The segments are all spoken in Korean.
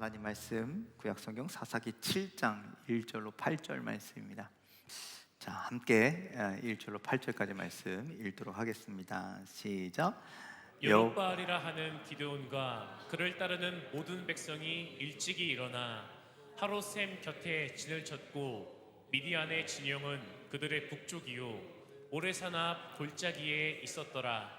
하나님 말씀 구약성경 사사기 7장 1절로 8절 말씀입니다. 자, 함께 1절로 8절까지 말씀 읽도록 하겠습니다. 시작. 여룻바알이라 하는 기드온과 그를 따르는 모든 백성이 일찍이 일어나 하롯샘 곁에 진을 쳤고 미디안의 진영은 그들의 북쪽이요 오레산 앞 골짜기에 있었더라.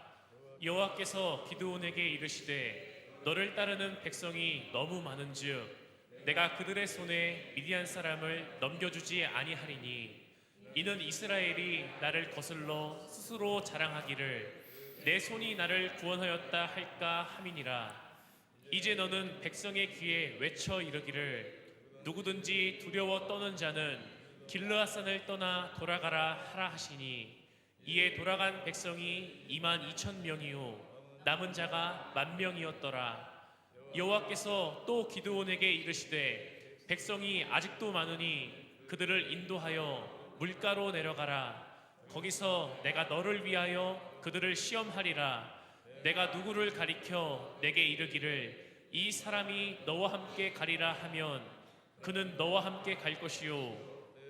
여호와께서 기드온에게 이르시되 너를 따르는 백성이 너무 많은즉 내가 그들의 손에 미디안 사람을 넘겨주지 아니하리니 이는 이스라엘이 나를 거슬러 스스로 자랑하기를 내 손이 나를 구원하였다 할까 함이니라. 이제 너는 백성의 귀에 외쳐 이르기를 누구든지 두려워 떠는 자는 길르앗산을 떠나 돌아가라 하라 하시니 이에 돌아간 백성이 22,000명이요 남은 자가 10,000명이었더라. 여호와께서 또 기드온에게 이르시되 백성이 아직도 많으니 그들을 인도하여 물가로 내려가라. 거기서 내가 너를 위하여 그들을 시험하리라. 내가 누구를 가리켜 내게 이르기를 이 사람이 너와 함께 가리라 하면 그는 너와 함께 갈 것이요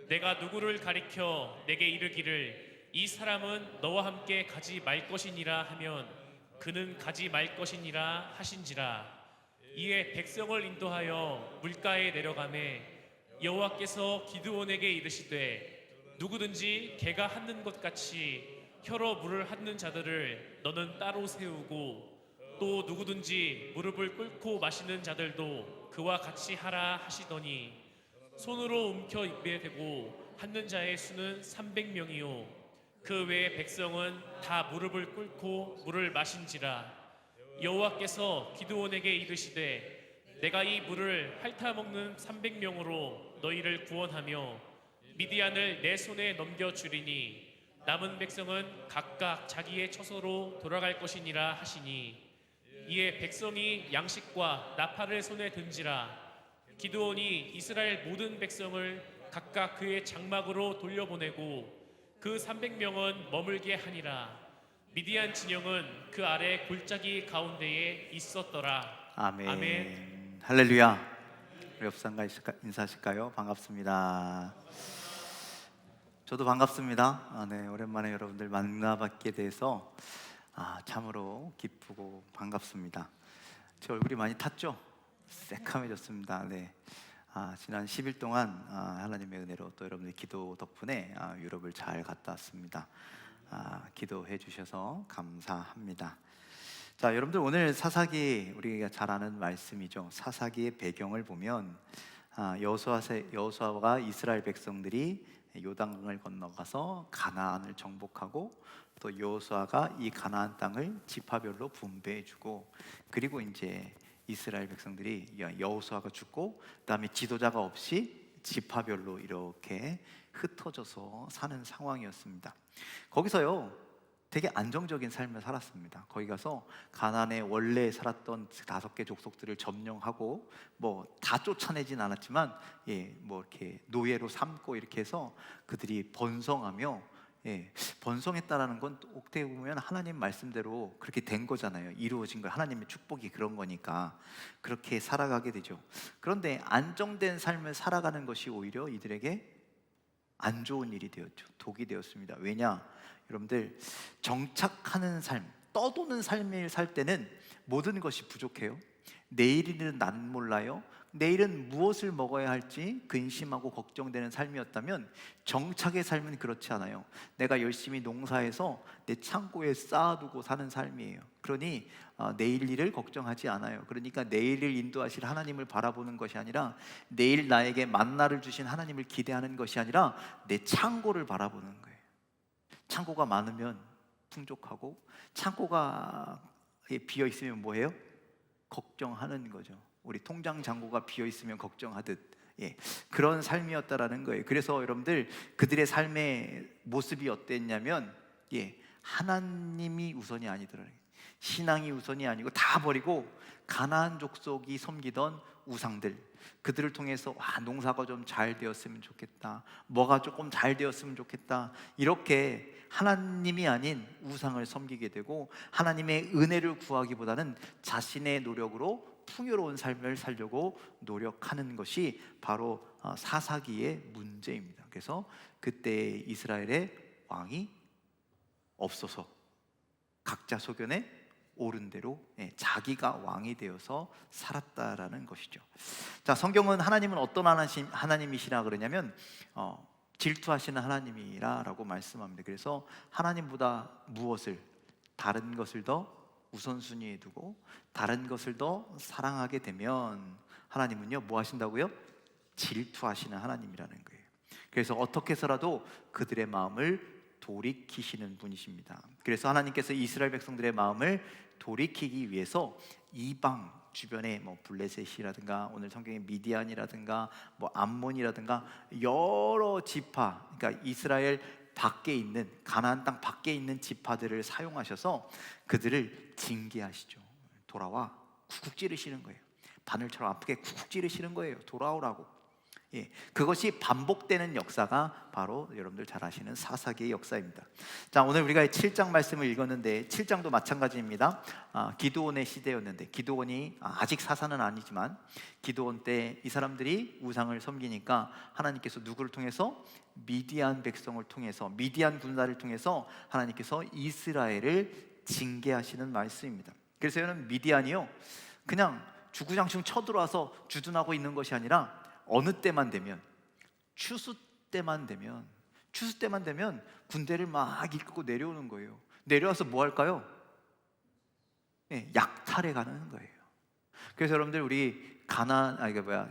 내가 누구를 가리켜 내게 이르기를 이 사람은 너와 함께 가지 말 것이니라 하면 그는 가지 말 것이니라 하신지라. 이에 백성을 인도하여 물가에 내려가매 여호와께서 기드온에게 이르시되 누구든지 개가 핥는 것 같이 혀로 물을 핥는 자들을 너는 따로 세우고 또 누구든지 무릎을 꿇고 마시는 자들도 그와 같이 하라 하시더니 손으로 움켜 입에 대고 핥는 자의 수는 300명이요 그 외의 백성은 다 무릎을 꿇고 물을 마신지라. 여호와께서 기드온에게 이르시되 내가 이 물을 핥아먹는 300명으로 너희를 구원하며 미디안을 내 손에 넘겨주리니 남은 백성은 각각 자기의 처소로 돌아갈 것이니라 하시니 이에 백성이 양식과 나팔을 손에 든지라. 기드온이 이스라엘 모든 백성을 각각 그의 장막으로 돌려보내고 그 300명은 머물게 하니라. 미디안 진영은 그 아래 골짜기 가운데에 있었더라. 아멘. 아멘. 할렐루야. 우리 옆상가 인사하실까요? 반갑습니다. 저도 반갑습니다. 네, 오랜만에 여러분들 만나뵙게 돼서 참으로 기쁘고 반갑습니다. 제 얼굴이 많이 탔죠? 새카매졌습니다. 네. 지난 10일 동안 하나님의 은혜로 또 여러분들 기도 덕분에 유럽을 잘 갔다 왔습니다. 기도해 주셔서 감사합니다. 자, 여러분들 오늘 사사기 우리가 잘 아는 말씀이죠. 사사기의 배경을 보면 여호수아가 이스라엘 백성들이 요단강을 건너가서 가나안을 정복하고 또 여호수아가 이 가나안 땅을 지파별로 분배해주고 그리고 이제 이스라엘 백성들이 여호수아가 죽고 그다음에 지도자가 없이 지파별로 이렇게 흩어져서 사는 상황이었습니다. 거기서요 되게 안정적인 삶을 살았습니다. 거기 가서 가나안에 원래 살았던 5개 족속들을 점령하고 뭐 다 쫓아내진 않았지만 뭐 이렇게 노예로 삼고 이렇게 해서 그들이 번성하며 번성했다라는 건 어떻게 보면 하나님 말씀대로 그렇게 된 거잖아요. 이루어진 거 하나님의 축복이 그런 거니까 그렇게 살아가게 되죠. 그런데 안정된 삶을 살아가는 것이 오히려 이들에게 안 좋은 일이 되었죠. 독이 되었습니다. 왜냐? 여러분들 정착하는 삶, 떠도는 삶을 살 때는 모든 것이 부족해요. 내일은 난 몰라요. 내일은 무엇을 먹어야 할지 근심하고 걱정되는 삶이었다면 정착의 삶은 그렇지 않아요. 내가 열심히 농사해서 내 창고에 쌓아두고 사는 삶이에요. 그러니 내일 일을 걱정하지 않아요. 그러니까 내일을 인도하실 하나님을 바라보는 것이 아니라 내일 나에게 만나를 주신 하나님을 기대하는 것이 아니라 내 창고를 바라보는 거예요. 창고가 많으면 풍족하고 창고가 비어 있으면 뭐예요? 걱정하는 거죠. 우리 통장 잔고가 비어 있으면 걱정하듯 그런 삶이었다라는 거예요. 그래서 여러분들 그들의 삶의 모습이 어땠냐면 하나님이 우선이 아니더라고요. 신앙이 우선이 아니고 다 버리고 가나안 족속이 섬기던 우상들, 그들을 통해서 농사가 좀 잘 되었으면 좋겠다, 뭐가 조금 잘 되었으면 좋겠다, 이렇게 하나님이 아닌 우상을 섬기게 되고 하나님의 은혜를 구하기보다는 자신의 노력으로 풍요로운 삶을 살려고 노력하는 것이 바로 사사기의 문제입니다. 그래서 그때 이스라엘의 왕이 없어서 각자 소견에 옳은 대로 자기가 왕이 되어서 살았다라는 것이죠. 자, 성경은 하나님은 어떤 하나님이시라 그러냐면 질투하시는 하나님이라고 말씀합니다. 그래서 하나님보다 무엇을, 다른 것을 더 우선순위에 두고 다른 것을 더 사랑하게 되면 하나님은요 뭐 하신다고요? 질투하시는 하나님이라는 거예요. 그래서 어떻게 해서라도 그들의 마음을 돌이키시는 분이십니다. 그래서 하나님께서 이스라엘 백성들의 마음을 돌이키기 위해서 이방 주변에 뭐 블레셋이라든가 오늘 성경에 미디안이라든가 뭐 암몬이라든가 여러 지파, 그러니까 이스라엘 밖에 있는 가나안 땅 밖에 있는 지파들을 사용하셔서 그들을 징계하시죠. 돌아와, 쿡쿡 찌르시는 거예요. 바늘처럼 아프게 쿡쿡 찌르시는 거예요. 돌아오라고. 그것이 반복되는 역사가 바로 여러분들 잘 아시는 사사기의 역사입니다. 자, 오늘 우리가 7장 말씀을 읽었는데 7장도 마찬가지입니다. 기드온의 시대였는데 기드온이 아직 사사는 아니지만 기드온 때 이 사람들이 우상을 섬기니까 하나님께서 누구를 통해서? 미디안 백성을 통해서, 미디안 군사를 통해서 하나님께서 이스라엘을 징계하시는 말씀입니다. 그래서 이는 미디안이요 그냥 주구장창 쳐들어와서 주둔하고 있는 것이 아니라 어느 때만 되면, 추수 때만 되면 군대를 막 이끌고 내려오는 거예요. 내려와서 뭐 할까요? 약탈해 가는 거예요. 그래서 여러분들 우리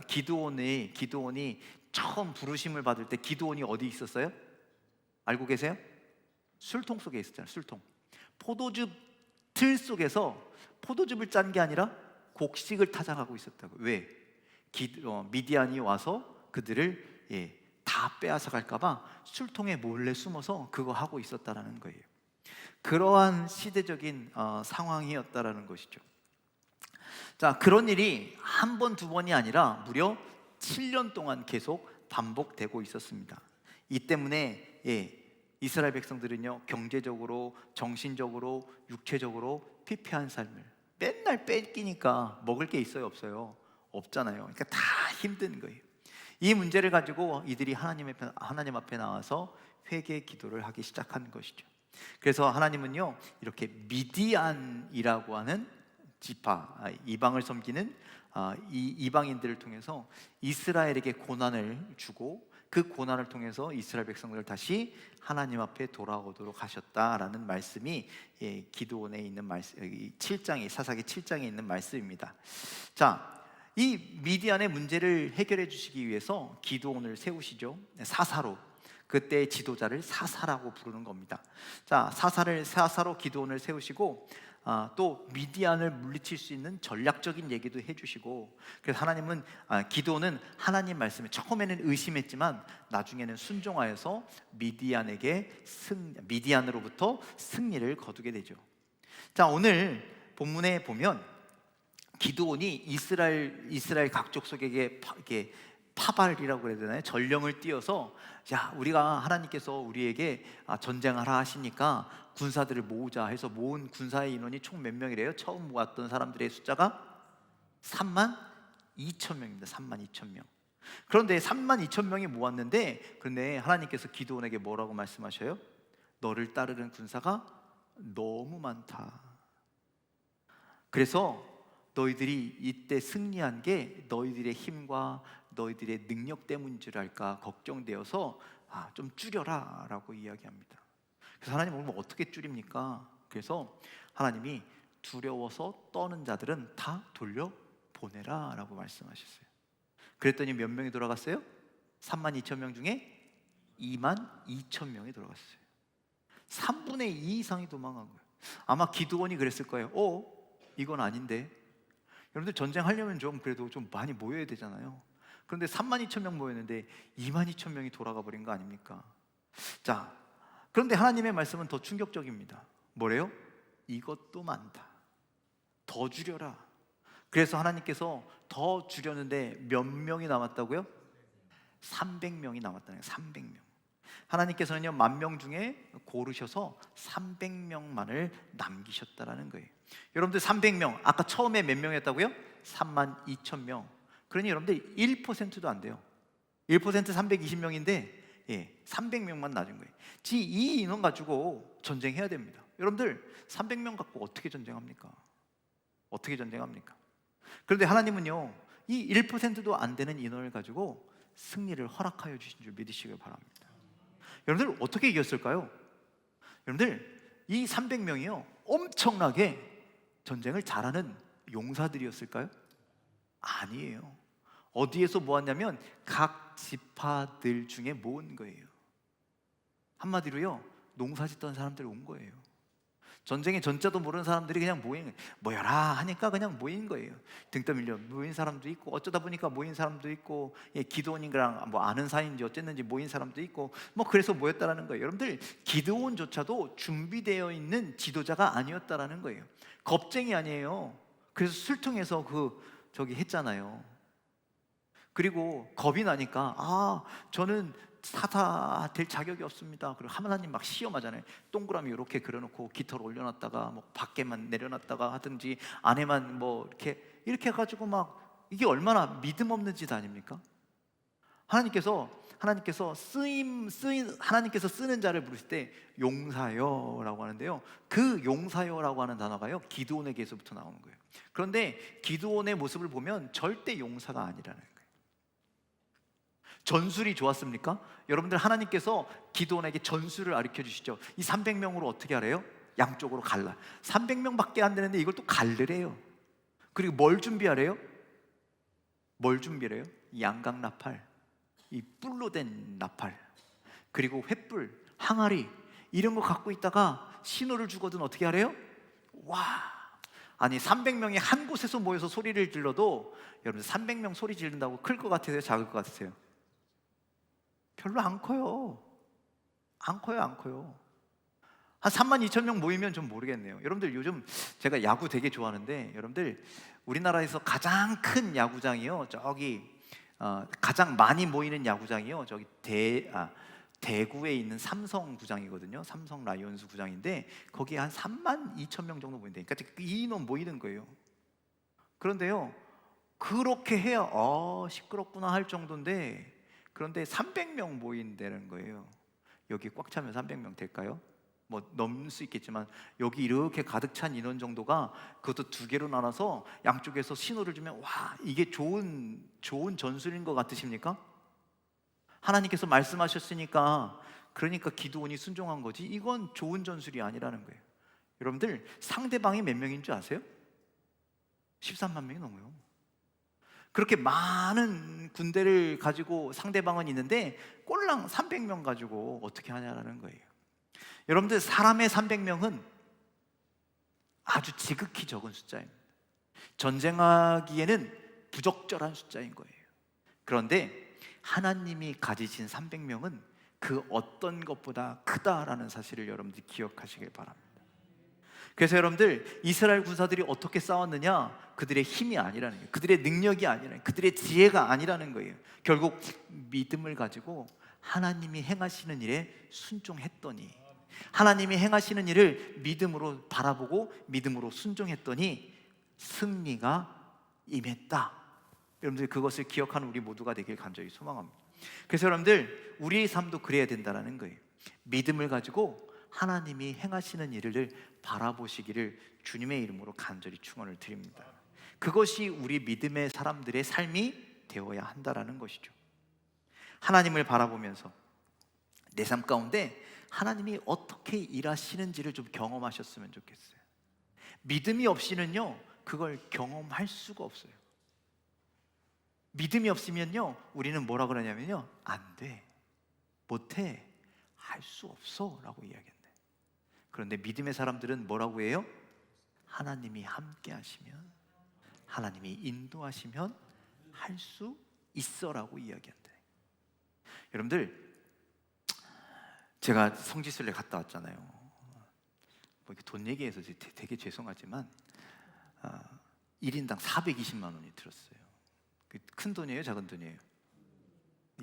기드온이 처음 부르심을 받을 때 기드온이 어디 있었어요? 알고 계세요? 술통 속에 있었잖아요. 술통. 포도즙 틀 속에서 포도즙을 짠 게 아니라 곡식을 타작하고 있었다고. 왜? 미디안이 와서 그들을 다 빼앗아 갈까봐 술통에 몰래 숨어서 그거 하고 있었다라는 거예요. 그러한 시대적인 상황이었다라는 것이죠. 자, 그런 일이 한 번, 두 번이 아니라 무려 7년 동안 계속 반복되고 있었습니다. 이 때문에 이스라엘 백성들은요 경제적으로, 정신적으로, 육체적으로 피폐한 삶을, 맨날 뺏기니까 먹을 게 있어요, 없어요? 없잖아요. 그러니까 다 힘든 거예요. 이 문제를 가지고 이들이 하나님 앞에 나와서 회개 기도를 하기 시작한 것이죠. 그래서 하나님은요 이렇게 미디안이라고 하는 지파, 이방을 섬기는 이 이방인들을 통해서 이스라엘에게 고난을 주고 그 고난을 통해서 이스라엘 백성들을 다시 하나님 앞에 돌아오도록 하셨다라는 말씀이 기드온에 있는 말씀, 7장이 사사기 7장에 있는 말씀입니다. 자, 이 미디안의 문제를 해결해 주시기 위해서 기드온을 세우시죠. 사사로. 그때 지도자를 사사라고 부르는 겁니다. 자, 사사로 기드온을 세우시고 또 미디안을 물리칠 수 있는 전략적인 얘기도 해주시고, 그래서 하나님은 기드온은 하나님 말씀에 처음에는 의심했지만 나중에는 순종하여서 미디안으로부터 승리를 거두게 되죠. 자, 오늘 본문에 보면 기드온이 이스라엘 각족 속에게 이렇게 파발이라고 그래야 되나요? 전령을 띄어서 야, 우리가 하나님께서 우리에게 전쟁하라 하시니까 군사들을 모으자 해서 모은 군사의 인원이 총 몇 명이래요? 처음 모았던 사람들의 숫자가 32,000명입니다. 32,000명. 그런데 32,000명이 모았는데 그런데 하나님께서 기드온에게 뭐라고 말씀하셔요? 너를 따르는 군사가 너무 많다. 그래서 너희들이 이때 승리한 게 너희들의 힘과 너희들의 능력 때문인 줄 알까 걱정되어서 좀 줄여라 라고 이야기합니다. 그래서 하나님 오늘 어떻게 줄입니까? 그래서 하나님이 두려워서 떠는 자들은 다 돌려보내라 라고 말씀하셨어요. 그랬더니 몇 명이 돌아갔어요? 32,000명 중에 22,000명이 돌아갔어요. 3분의 2 이상이 도망간 거예요. 아마 기드온이 그랬을 거예요. 이건 아닌데. 여러분들 전쟁하려면 좀 그래도 좀 많이 모여야 되잖아요. 그런데 32,000명 모였는데 22,000명이 돌아가 버린 거 아닙니까? 자, 그런데 하나님의 말씀은 더 충격적입니다. 뭐래요? 이것도 많다. 더 줄여라. 그래서 하나님께서 더 줄였는데 몇 명이 남았다고요? 300명이 남았다는 거예요. 300명. 하나님께서는요 10,000명 중에 고르셔서 300명만을 남기셨다라는 거예요. 여러분들 300명, 아까 처음에 몇 명이었다고요? 32,000명. 그러니 여러분들 1%도 안 돼요. 1% 320명인데 300명만 낮은 거예요. 이 인원 가지고 전쟁해야 됩니다. 여러분들 300명 갖고 어떻게 전쟁합니까? 어떻게 전쟁합니까? 그런데 하나님은요, 이 1%도 안 되는 인원을 가지고 승리를 허락하여 주신 줄 믿으시길 바랍니다. 여러분들 어떻게 이겼을까요? 여러분들 이 300명이요 엄청나게 전쟁을 잘하는 용사들이었을까요? 아니에요. 어디에서 모았냐면 각 지파들 중에 모은 거예요. 한마디로요, 농사 짓던 사람들이 온 거예요. 전쟁의 전자도 모르는 사람들이 그냥 모여라 하니까 그냥 모인 거예요. 등 떠밀려 모인 사람도 있고, 어쩌다 보니까 모인 사람도 있고, 기드온이랑 뭐 아는 사이인지 어쨌는지 모인 사람도 있고, 뭐 그래서 모였다라는 거예요. 여러분들 기드온조차도 준비되어 있는 지도자가 아니었다라는 거예요. 겁쟁이 아니에요. 그래서 술통에서 저기 했잖아요. 그리고 겁이 나니까 저는 사사 될 자격이 없습니다. 그리고 하나님 막 시험하잖아요. 동그라미 이렇게 그려놓고 깃털 올려놨다가 뭐 밖에만 내려놨다가 하든지 안에만 뭐 이렇게 해가지고 막, 이게 얼마나 믿음 없는 짓 아닙니까? 하나님께서 하나님께서 쓰는 자를 부르실 때 용사여라고 하는데요, 그 용사여라고 하는 단어가요 기드온에게서부터 나오는 거예요. 그런데 기드온의 모습을 보면 절대 용사가 아니라는 거예요. 전술이 좋았습니까? 여러분들 하나님께서 기드온에게 전술을 가르쳐 주시죠. 이 300명으로 어떻게 하래요? 양쪽으로 갈라. 300명밖에 안 되는데 이걸 또 갈르래요. 그리고 뭘 준비하래요? 뭘 준비래요? 양각 나팔, 이 뿔로 된 나팔, 그리고 횃불, 항아리, 이런 거 갖고 있다가 신호를 주거든 어떻게 하래요? 아니 300명이 한 곳에서 모여서 소리를 질러도, 여러분 300명 소리 지른다고 클 것 같으세요? 작을 것 같으세요? 별로 안 커요. 안 커요. 한 32,000명 모이면 좀 모르겠네요. 여러분들 요즘 제가 야구 되게 좋아하는데, 여러분들 우리나라에서 가장 큰 야구장이요, 저기 가장 많이 모이는 야구장이요, 저기 대구에 있는 삼성구장이거든요. 삼성 라이온즈 구장인데 거기에 한 32,000명 정도 모인대. 그러니까 이 인원 모이는 거예요. 그런데요, 그렇게 해야 시끄럽구나 할 정도인데, 그런데 300명 모인다는 거예요. 여기 꽉 차면 300명 될까요? 뭐 넘을 수 있겠지만, 여기 이렇게 가득 찬 인원 정도가, 그것도 두 개로 나눠서 양쪽에서 신호를 주면, 이게 좋은 전술인 것 같으십니까? 하나님께서 말씀하셨으니까, 그러니까 기드온이 순종한 거지, 이건 좋은 전술이 아니라는 거예요. 여러분들 상대방이 몇 명인 줄 아세요? 13만 명이 넘어요. 그렇게 많은 군대를 가지고 상대방은 있는데 꼴랑 300명 가지고 어떻게 하냐라는 거예요. 여러분들 사람의 300명은 아주 지극히 적은 숫자입니다. 전쟁하기에는 부적절한 숫자인 거예요. 그런데 하나님이 가지신 300명은 그 어떤 것보다 크다라는 사실을 여러분들이 기억하시길 바랍니다. 그래서 여러분들 이스라엘 군사들이 어떻게 싸웠느냐, 그들의 힘이 아니라는 거예요. 그들의 능력이 아니라는 거예요. 그들의 지혜가 아니라는 거예요. 결국 믿음을 가지고 하나님이 행하시는 일에 순종했더니, 하나님이 행하시는 일을 믿음으로 바라보고 믿음으로 순종했더니 승리가 임했다. 여러분들 그것을 기억하는 우리 모두가 되길 간절히 소망합니다. 그래서 여러분들 우리의 삶도 그래야 된다는 거예요. 믿음을 가지고 하나님이 행하시는 일을 바라보시기를 주님의 이름으로 간절히 축원을 드립니다. 그것이 우리 믿음의 사람들의 삶이 되어야 한다라는 것이죠. 하나님을 바라보면서 내 삶 가운데 하나님이 어떻게 일하시는지를 좀 경험하셨으면 좋겠어요. 믿음이 없이는요, 그걸 경험할 수가 없어요. 믿음이 없으면요, 우리는 뭐라 그러냐면요, 안 돼, 못해, 할 수 없어 라고 이야기한대. 그런데 믿음의 사람들은 뭐라고 해요? 하나님이 함께 하시면, 하나님이 인도하시면 할 수 있어 라고 이야기한대. 여러분들 제가 성지순례 갔다 왔잖아요. 뭐 이렇게 돈 얘기해서 되게 죄송하지만 1인당 420만 원이 들었어요. 큰 돈이에요, 작은 돈이에요?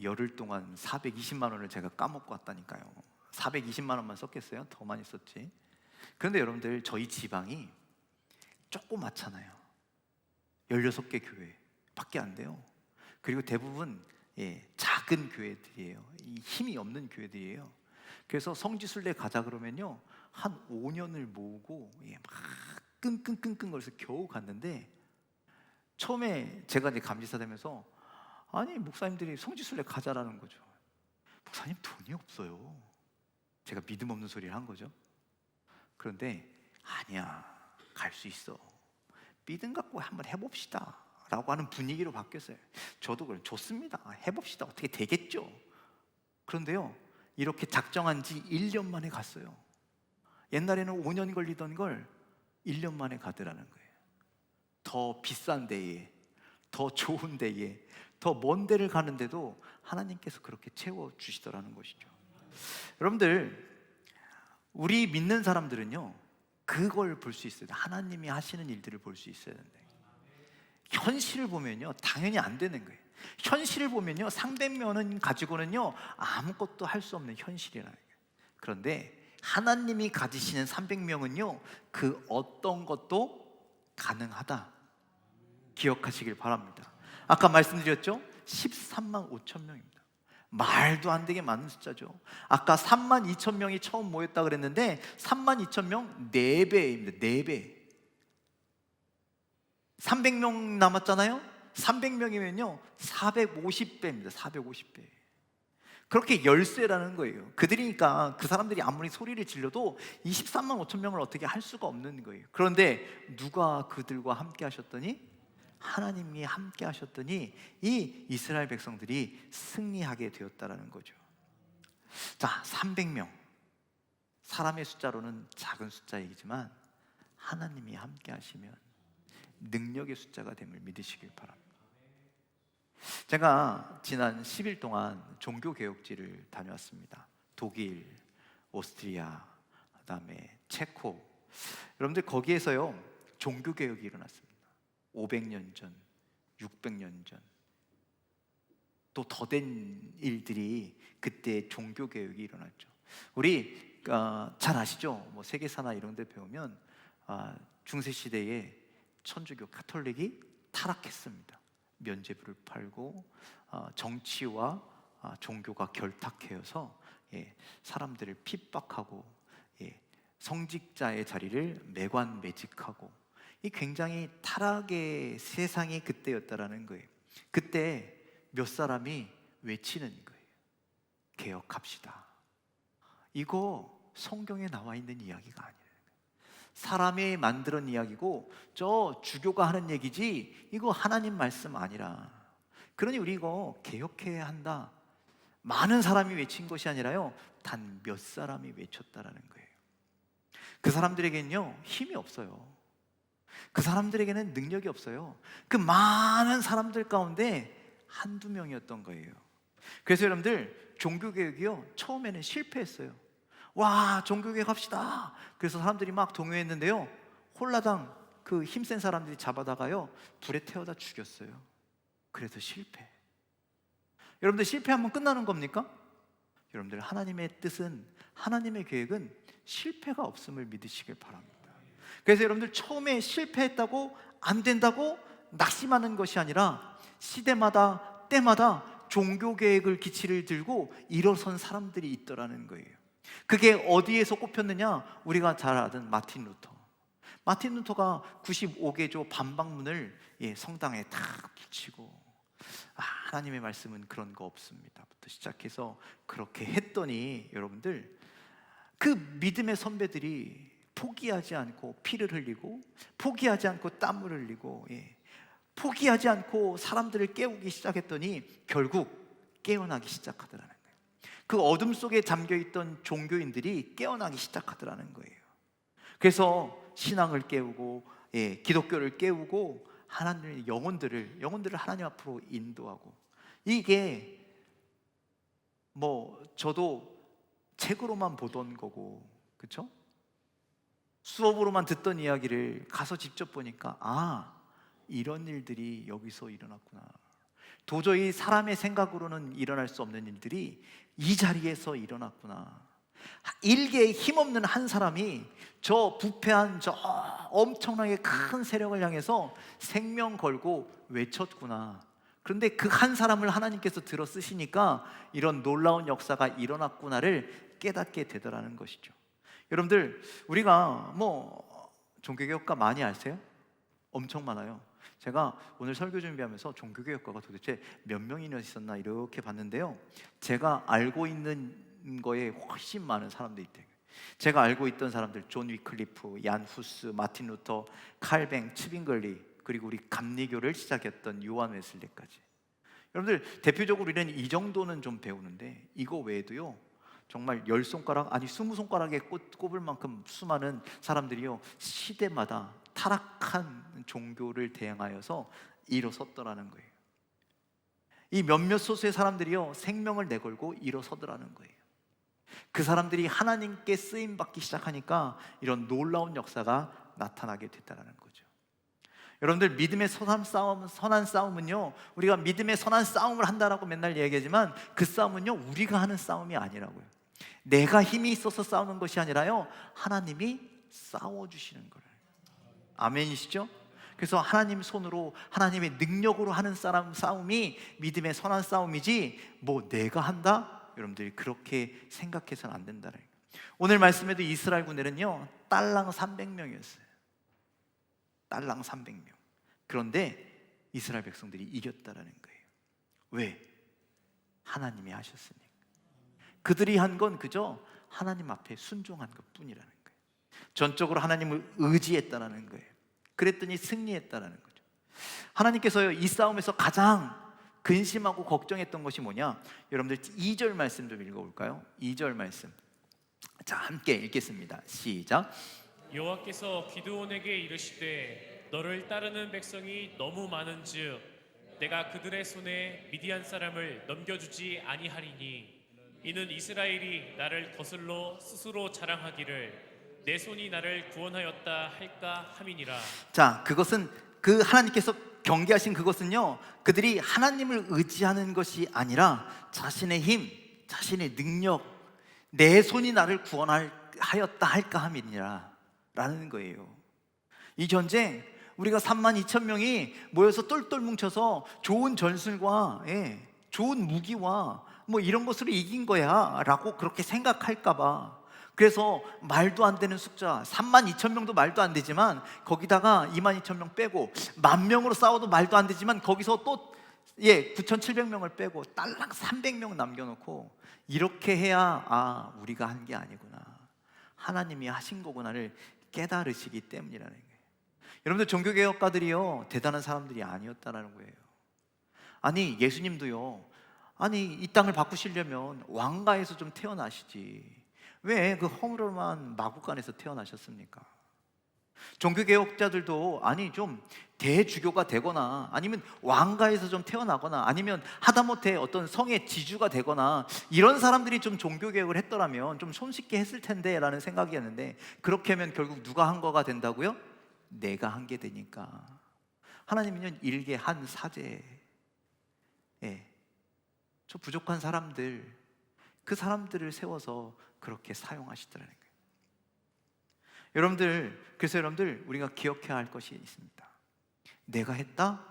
열흘 동안 420만 원을 제가 까먹고 왔다니까요. 420만 원만 썼겠어요? 더 많이 썼지. 그런데 여러분들 저희 지방이 조그맣잖아요. 16개 교회밖에 안 돼요. 그리고 대부분 작은 교회들이에요. 이 힘이 없는 교회들이에요. 그래서 성지순례 가자 그러면요, 한 5년을 모으고 막 끙끙끙끙거려서 겨우 갔는데, 처음에 제가 이제 감리사 되면서 아니 목사님들이 성지순례 가자라는 거죠. 목사님 돈이 없어요. 제가 믿음 없는 소리를 한 거죠. 그런데 아니야, 갈 수 있어. 믿음 갖고 한번 해봅시다 라고 하는 분위기로 바뀌었어요. 저도 그래, 좋습니다, 해봅시다, 어떻게 되겠죠. 그런데요, 이렇게 작정한 지 1년 만에 갔어요. 옛날에는 5년 걸리던 걸 1년 만에 가더라는 거예요. 더 비싼 데에, 더 좋은 데에, 더 먼 데를 가는데도 하나님께서 그렇게 채워주시더라는 것이죠. 여러분들, 우리 믿는 사람들은요, 그걸 볼 수 있어요. 하나님이 하시는 일들을 볼 수 있어야 된다. 현실을 보면요, 당연히 안 되는 거예요. 현실을 보면요, 300명은 가지고는요 아무것도 할 수 없는 현실이라는 거예요. 그런데 하나님이 가지시는 300명은요 그 어떤 것도 가능하다, 기억하시길 바랍니다. 아까 말씀드렸죠? 13만 5천 명입니다. 말도 안 되게 많은 숫자죠. 아까 3만 2천 명이 처음 모였다 그랬는데 3만 2천 명 4배입니다. 4배. 300명 남았잖아요. 300명이면요 450배입니다. 450배. 그렇게 열세라는 거예요. 그들이니까 그 사람들이 아무리 소리를 질러도 23만 5천 명을 어떻게 할 수가 없는 거예요. 그런데 누가 그들과 함께 하셨더니, 하나님이 함께 하셨더니 이 이스라엘 백성들이 승리하게 되었다라는 거죠. 자, 300명, 사람의 숫자로는 작은 숫자이지만 하나님이 함께 하시면 능력의 숫자가 됨을 믿으시길 바랍니다. 제가 지난 10일 동안 종교개혁지를 다녀왔습니다. 독일, 오스트리아, 그다음에 체코. 여러분들, 거기에서요 종교개혁이 일어났습니다. 500년 전, 600년 전, 또 더 된 일들이 그때 종교개혁이 일어났죠. 우리 잘 아시죠? 뭐 세계사나 이런 데 배우면 중세시대에 천주교 카톨릭이 타락했습니다. 면죄부를 팔고 정치와 종교가 결탁해서 사람들을 핍박하고 성직자의 자리를 매관매직하고, 이 굉장히 타락의 세상이 그때였다라는 거예요. 그때 몇 사람이 외치는 거예요. 개혁합시다. 이거 성경에 나와 있는 이야기가 아니에요. 사람이 만드는 이야기고 저 주교가 하는 얘기지 이거 하나님 말씀 아니라. 그러니 우리 이거 개혁해야 한다. 많은 사람이 외친 것이 아니라요 단 몇 사람이 외쳤다라는 거예요. 그 사람들에게는요 힘이 없어요. 그 사람들에게는 능력이 없어요. 그 많은 사람들 가운데 한두 명이었던 거예요. 그래서 여러분들, 종교개혁이요 처음에는 실패했어요. 와, 종교개혁 합시다. 그래서 사람들이 막 동요했는데요, 홀라당 그 힘센 사람들이 잡아다가요 불에 태워다 죽였어요. 그래서 실패. 여러분들, 실패하면 끝나는 겁니까? 여러분들, 하나님의 뜻은, 하나님의 계획은 실패가 없음을 믿으시길 바랍니다. 그래서 여러분들, 처음에 실패했다고 안 된다고 낙심하는 것이 아니라 시대마다 때마다 종교개혁을 기치를 들고 일어선 사람들이 있더라는 거예요. 그게 어디에서 꼽혔느냐? 우리가 잘 아는 마틴 루터. 마틴 루터가 95개조 반박문을 성당에 탁 붙이고, 하나님의 말씀은 그런 거 없습니다 부터 시작해서 그렇게 했더니, 여러분들, 그 믿음의 선배들이 포기하지 않고 피를 흘리고, 포기하지 않고 땀을 흘리고, 포기하지 않고 사람들을 깨우기 시작했더니 결국 깨어나기 시작하더라는 거예요. 그 어둠 속에 잠겨있던 종교인들이 깨어나기 시작하더라는 거예요. 그래서 신앙을 깨우고, 기독교를 깨우고, 하나님의 영혼들을 하나님 앞으로 인도하고, 이게 뭐 저도 책으로만 보던 거고, 그렇죠? 수업으로만 듣던 이야기를 가서 직접 보니까 이런 일들이 여기서 일어났구나. 도저히 사람의 생각으로는 일어날 수 없는 일들이 이 자리에서 일어났구나. 일개에 힘없는 한 사람이 저 부패한 저 엄청나게 큰 세력을 향해서 생명 걸고 외쳤구나. 그런데 그 한 사람을 하나님께서 들어 쓰시니까 이런 놀라운 역사가 일어났구나를 깨닫게 되더라는 것이죠. 여러분들, 우리가 종교개혁가 많이 아세요? 엄청 많아요. 제가 오늘 설교 준비하면서 종교개혁가가 도대체 몇 명이나 있었나 이렇게 봤는데요, 제가 알고 있는 거에 훨씬 많은 사람들이 있대요. 제가 알고 있던 사람들, 존 위클리프, 얀 후스, 마틴 루터, 칼뱅, 츠빙글리, 그리고 우리 감리교를 시작했던 요한 웨슬리까지. 여러분들, 대표적으로 우리는 이 정도는 좀 배우는데 이거 외에도요, 정말 10손가락 아니 20손가락에 꼽을 만큼 수많은 사람들이요, 시대마다 타락한 종교를 대항하여서 일어섰더라는 거예요. 이 몇몇 소수의 사람들이요, 생명을 내걸고 일어서더라는 거예요. 그 사람들이 하나님께 쓰임 받기 시작하니까 이런 놀라운 역사가 나타나게 됐다는 거죠. 여러분들, 믿음의 선한 싸움은요, 우리가 믿음의 선한 싸움을 한다라고 맨날 얘기하지만 그 싸움은요, 우리가 하는 싸움이 아니라고요. 내가 힘이 있어서 싸우는 것이 아니라요, 하나님이 싸워주시는 거예요. 아멘이시죠? 그래서 하나님 손으로, 하나님의 능력으로 하는 싸움이 믿음의 선한 싸움이지, 내가 한다? 여러분들이 그렇게 생각해서는 안 된다는 거예요. 오늘 말씀에도 이스라엘 군대는요, 딸랑 300명이었어요. 딸랑 300명. 그런데 이스라엘 백성들이 이겼다라는 거예요. 왜? 하나님이 하셨으니까. 그들이 한 건 그저 하나님 앞에 순종한 것뿐이라는 거예요. 전적으로 하나님을 의지했다라는 거예요. 그랬더니 승리했다라는 거죠. 하나님께서요, 이 싸움에서 가장 근심하고 걱정했던 것이 뭐냐? 여러분들 2절 말씀 좀 읽어볼까요? 2절 말씀. 자, 함께 읽겠습니다. 시작. 여호와께서 기드온에게 이르시되 너를 따르는 백성이 너무 많은즉 내가 그들의 손에 미디안 사람을 넘겨주지 아니하리니 이는 이스라엘이 나를 거슬러 스스로 자랑하기를 내 손이 나를 구원하였다 할까 함이니라. 자, 그것은 그 하나님께서 경계하신 그것은요, 그들이 하나님을 의지하는 것이 아니라 자신의 힘, 자신의 능력, 내 손이 나를 구원하였다 할까 함이니라 라는 거예요. 이 전쟁, 우리가 32,000명이 모여서 똘똘 뭉쳐서 좋은 전술과 좋은 무기와 이런 것으로 이긴 거야 라고 그렇게 생각할까 봐, 그래서 말도 안 되는 숫자 32,000명도 말도 안 되지만 거기다가 22,000명 빼고 10,000명으로 싸워도 말도 안 되지만 거기서 또 9,700명을 빼고 딸랑 300명 남겨놓고 이렇게 해야 우리가 한 게 아니구나, 하나님이 하신 거구나를 깨달으시기 때문이라는 거예요. 여러분들, 종교개혁가들이요, 대단한 사람들이 아니었다는 거예요. 아니, 예수님도요, 이 땅을 바꾸시려면 왕가에서 좀 태어나시지 왜 그 허물어만 마구간에서 태어나셨습니까? 종교개혁자들도 좀 대주교가 되거나 아니면 왕가에서 좀 태어나거나 아니면 하다못해 어떤 성의 지주가 되거나 이런 사람들이 좀 종교개혁을 했더라면 좀 손쉽게 했을 텐데 라는 생각이었는데, 그렇게 하면 결국 누가 한 거가 된다고요? 내가 한 게 되니까. 하나님은요, 일개 한 사제, 저 부족한 사람들, 그 사람들을 세워서 그렇게 사용하시더라는 거예요. 그래서 여러분들, 우리가 기억해야 할 것이 있습니다. 내가 했다?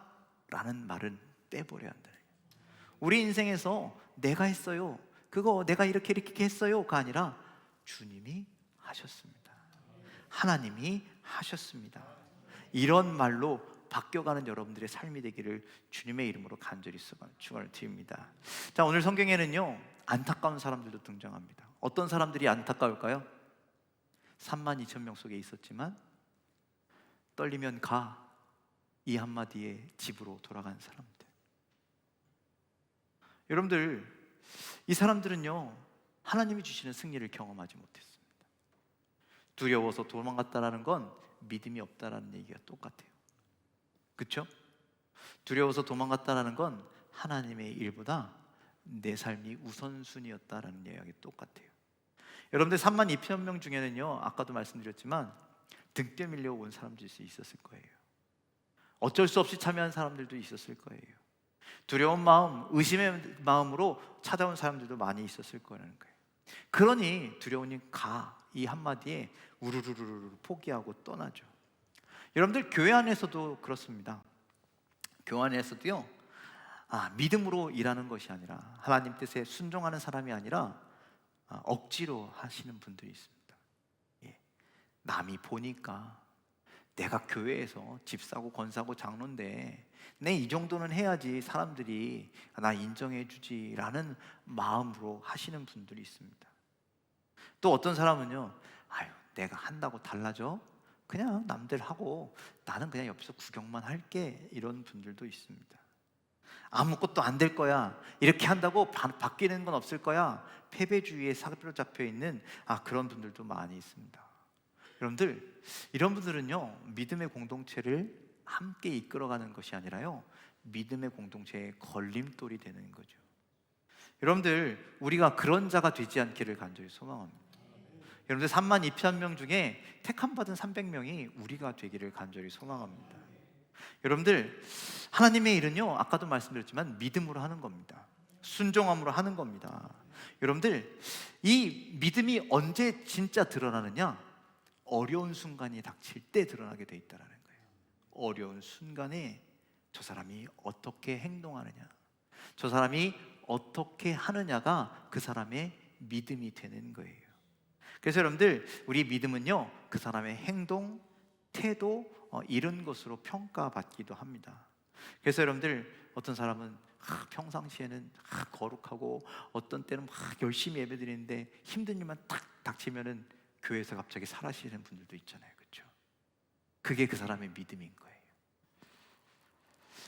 라는 말은 빼버려야 한다. 우리 인생에서 내가 했어요, 그거 내가 이렇게 했어요가 아니라 주님이 하셨습니다. 하나님이 하셨습니다. 이런 말로 바뀌어가는 여러분들의 삶이 되기를 주님의 이름으로 간절히 축원을 드립니다. 자, 오늘 성경에는요, 안타까운 사람들도 등장합니다. 어떤 사람들이 안타까울까요? 32,000명 속에 있었지만 떨리면 가, 이 한마디에 집으로 돌아간 사람들. 여러분들, 이 사람들은요, 하나님이 주시는 승리를 경험하지 못했습니다. 두려워서 도망갔다라는 건 믿음이 없다라는 얘기가 똑같아요. 그렇죠? 두려워서 도망갔다라는 건 하나님의 일보다 내 삶이 우선순위였다라는 이야기 똑같아요. 여러분들, 32,000명 중에는요, 아까도 말씀드렸지만 등 떠밀려 온 사람들이 있었을 거예요. 어쩔 수 없이 참여한 사람들도 있었을 거예요. 두려운 마음, 의심의 마음으로 찾아온 사람들도 많이 있었을 거라는 거예요. 그러니 두려우니 가, 이 한마디에 우르르르 포기하고 떠나죠. 여러분들 교회 안에서도 그렇습니다. 교회 안에서도요, 믿음으로 일하는 것이 아니라, 하나님 뜻에 순종하는 사람이 아니라 억지로 하시는 분들이 있습니다. 예. 남이 보니까 내가 교회에서 집사고 권사고 장로인데 내 이 정도는 해야지 사람들이 나 인정해 주지라는 마음으로 하시는 분들이 있습니다. 또 어떤 사람은요, 아유, 내가 한다고 달라져? 그냥 남들 하고 나는 그냥 옆에서 구경만 할게, 이런 분들도 있습니다. 아무것도 안 될 거야, 이렇게 한다고 바뀌는 건 없을 거야, 패배주의에 사로잡혀 있는 그런 분들도 많이 있습니다. 여러분들, 이런 분들은요, 믿음의 공동체를 함께 이끌어가는 것이 아니라요, 믿음의 공동체의 걸림돌이 되는 거죠. 여러분들, 우리가 그런 자가 되지 않기를 간절히 소망합니다. 여러분들, 3만 2천 명 중에 택함 받은 300명이 우리가 되기를 간절히 소망합니다. 여러분들, 하나님의 일은요, 아까도 말씀드렸지만 믿음으로 하는 겁니다. 순종함으로 하는 겁니다. 여러분들, 이 믿음이 언제 진짜 드러나느냐? 어려운 순간이 닥칠 때 드러나게 돼 있다는 거예요. 어려운 순간에 저 사람이 어떻게 행동하느냐, 저 사람이 어떻게 하느냐가 그 사람의 믿음이 되는 거예요. 그래서 여러분들, 우리 믿음은요, 그 사람의 행동, 태도, 이런 것으로 평가받기도 합니다. 그래서 여러분들, 어떤 사람은 평상시에는 거룩하고 어떤 때는 열심히 예배드리는데 힘든 일만 딱 닥치면은 교회에서 갑자기 사라지는 분들도 있잖아요. 그렇죠? 그게 그 사람의 믿음인 거예요.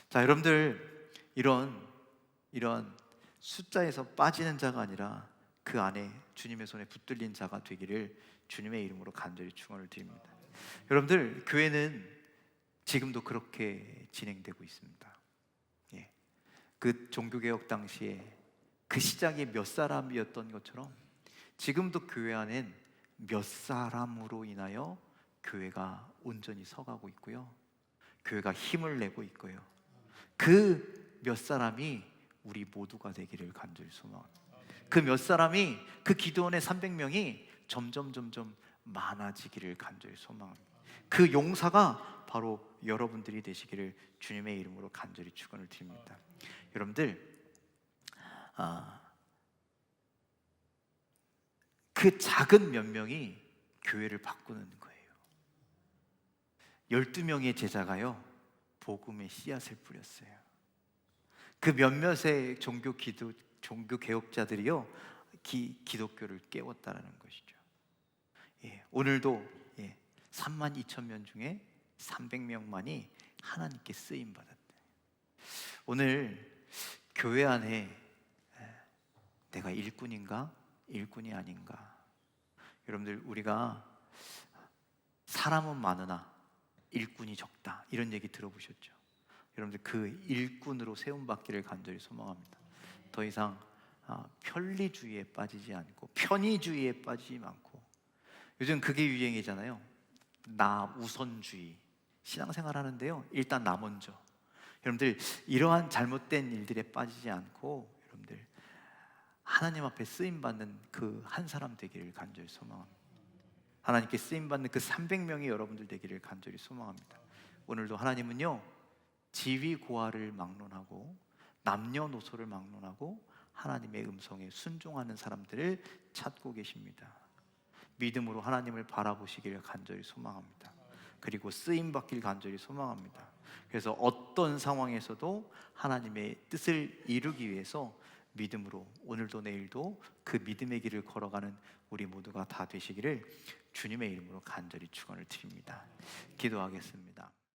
자, 여러분들, 이런 숫자에서 빠지는 자가 아니라 그 안에 주님의 손에 붙들린 자가 되기를 주님의 이름으로 간절히 축원을 드립니다. 여러분들, 교회는 지금도 그렇게 진행되고 있습니다. 예. 그 종교개혁 당시에 그 시작이 몇 사람이었던 것처럼 지금도 교회 안엔 몇 사람으로 인하여 교회가 온전히 서가고 있고요, 교회가 힘을 내고 있고요, 그 몇 사람이 우리 모두가 되기를 간절히 소망합니다. 그 몇 사람이, 그 기도원의 300명이 점점 많아지기를 간절히 소망합니다. 그 용사가 바로 여러분들이 되시기를 주님의 이름으로 간절히 축원을 드립니다. 여러분들, 그 작은 몇 명이 교회를 바꾸는 거예요. 12명의 제자가요, 복음의 씨앗을 뿌렸어요. 그 몇몇의 종교 개혁자들이요, 기독교를 깨웠다라는 것이죠. 예, 오늘도 3만 2천 명 중에 300명만이 하나님께 쓰임 받았대. 오늘 교회 안에 내가 일꾼인가, 일꾼이 아닌가? 여러분들, 우리가 사람은 많으나 일꾼이 적다, 이런 얘기 들어보셨죠? 여러분들, 그 일꾼으로 세움받기를 간절히 소망합니다. 더 이상 편리주의에 빠지지 않고 편의주의에 빠지지 않고, 요즘 그게 유행이잖아요. 나 우선주의. 신앙생활 하는데요, 일단 나 먼저. 여러분들, 이러한 잘못된 일들에 빠지지 않고 여러분들, 하나님 앞에 쓰임받는 그 한 사람 되기를 간절히 소망합니다. 하나님께 쓰임받는 그 300명이 여러분들 되기를 간절히 소망합니다. 오늘도 하나님은요, 지위 고하를 막론하고 남녀노소를 막론하고 하나님의 음성에 순종하는 사람들을 찾고 계십니다. 믿음으로 하나님을 바라보시기를 간절히 소망합니다. 그리고 쓰임받길 간절히 소망합니다. 그래서 어떤 상황에서도 하나님의 뜻을 이루기 위해서 믿음으로 오늘도 내일도 그 믿음의 길을 걸어가는 우리 모두가 다 되시기를 주님의 이름으로 간절히 축원을 드립니다. 기도하겠습니다.